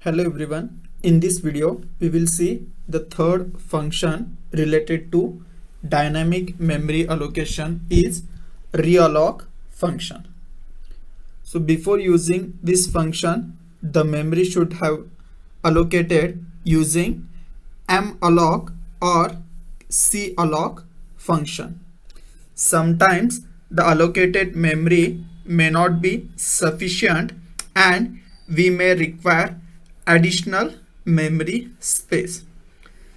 Hello everyone. In this video, we will see the third function related to dynamic memory allocation is realloc function. So before using this function, the memory should have allocated using malloc or calloc function. Sometimes the allocated memory may not be sufficient and we may require additional memory space.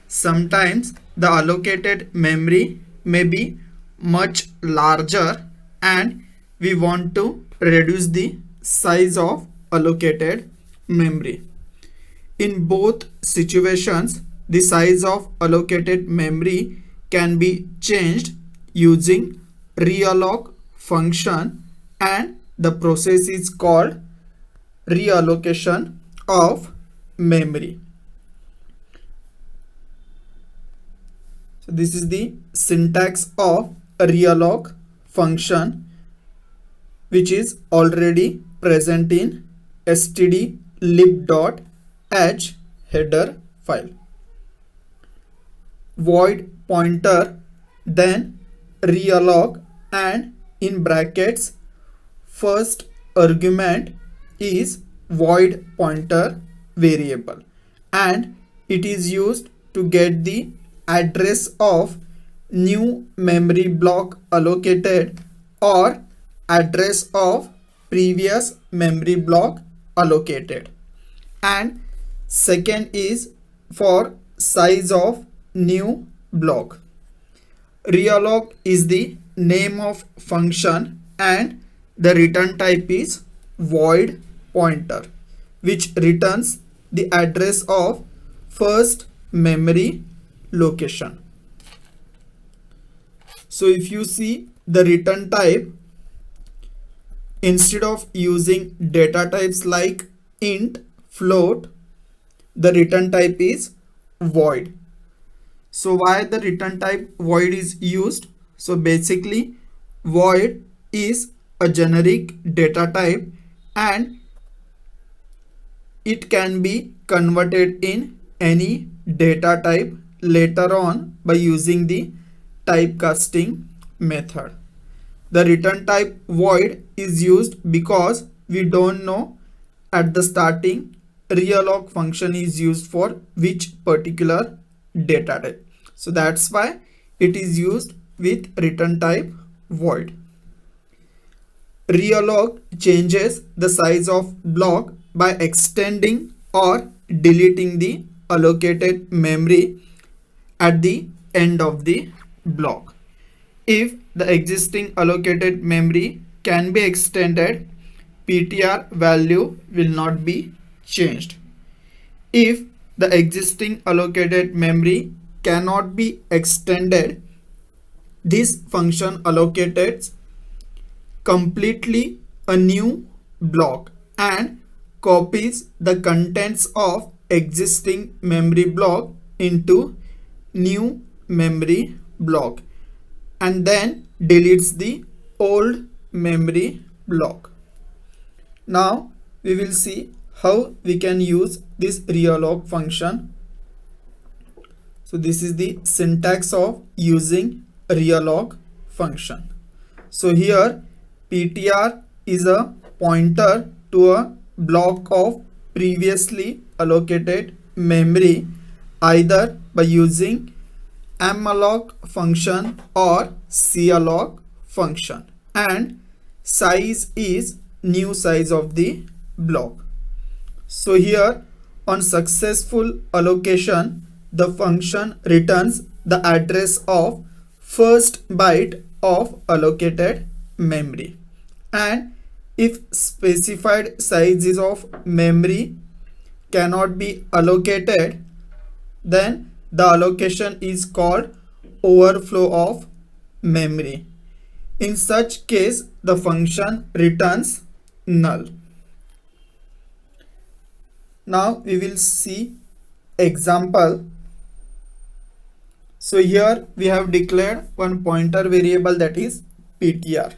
Sometimes the allocated memory may be much larger and we want to reduce the size of allocated memory. In both situations, the size of allocated memory can be changed using realloc function, and the process is called reallocation of memory. So this is the syntax of a realloc function, which is already present in stdlib.h header file. Void pointer, then realloc, and in brackets first argument is void pointer variable, and it is used to get the address of new memory block allocated or address of previous memory block allocated. And second is for size of new block. Realloc is the name of function and the return type is void pointer, which returns the address of first memory location. So if you see the return type, instead of using data types like int, float, the return type is void. So why the return type void is used? So basically void is a generic data type and it can be converted in any data type later on by using the typecasting method. The return type void is used because we don't know at the starting realloc function is used for which particular data type. So that's why it is used with return type void. Realloc changes the size of block by extending or deleting the allocated memory at the end of the block. If the existing allocated memory can be extended, PTR value will not be changed. If the existing allocated memory cannot be extended, this function allocates completely a new block and copies the contents of existing memory block into new memory block and then deletes the old memory block. Now we will see how we can use this realloc function. So this is the syntax of using realloc function. So here PTR is a pointer to a block of previously allocated memory either by using malloc function or calloc function, and size is new size of the block. So here on successful allocation, the function returns the address of first byte of allocated memory, and if specified sizes of memory cannot be allocated, then the allocation is called overflow of memory. In such case, the function returns null. Now we will see example. So here we have declared one pointer variable, that is PTR.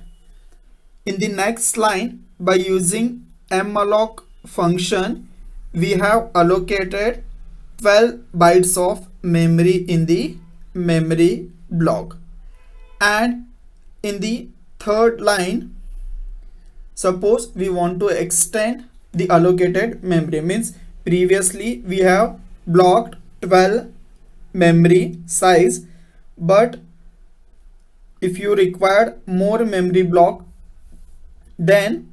In the next line, by using malloc function, we have allocated 12 bytes of memory in the memory block, and in the third line, suppose we want to extend the allocated memory, means previously we have blocked 12 memory size, but if you require more memory block, then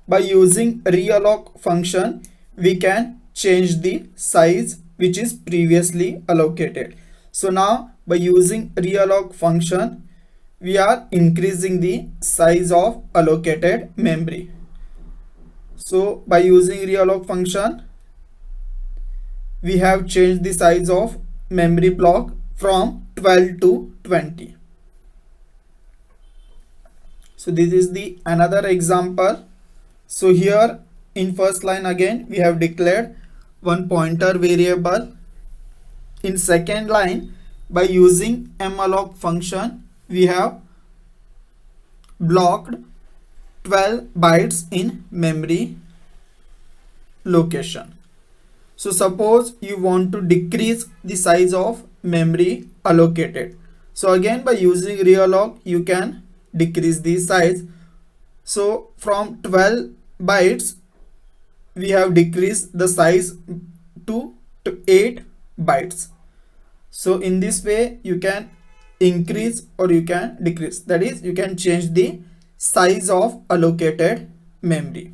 by using realloc function we can change the size which is previously allocated. So now by using realloc function we are increasing the size of allocated memory. So by using realloc function we have changed the size of memory block from 12 to 20. So this is the another example. So here in first line again we have declared one pointer variable. In second line, by using malloc function we have blocked 12 bytes in memory location. So suppose you want to decrease the size of memory allocated. So again by using realloc you can decrease the size. So from 12 bytes we have decreased the size to 8 bytes. So in this way you can increase or you can decrease, that is you can change the size of allocated memory.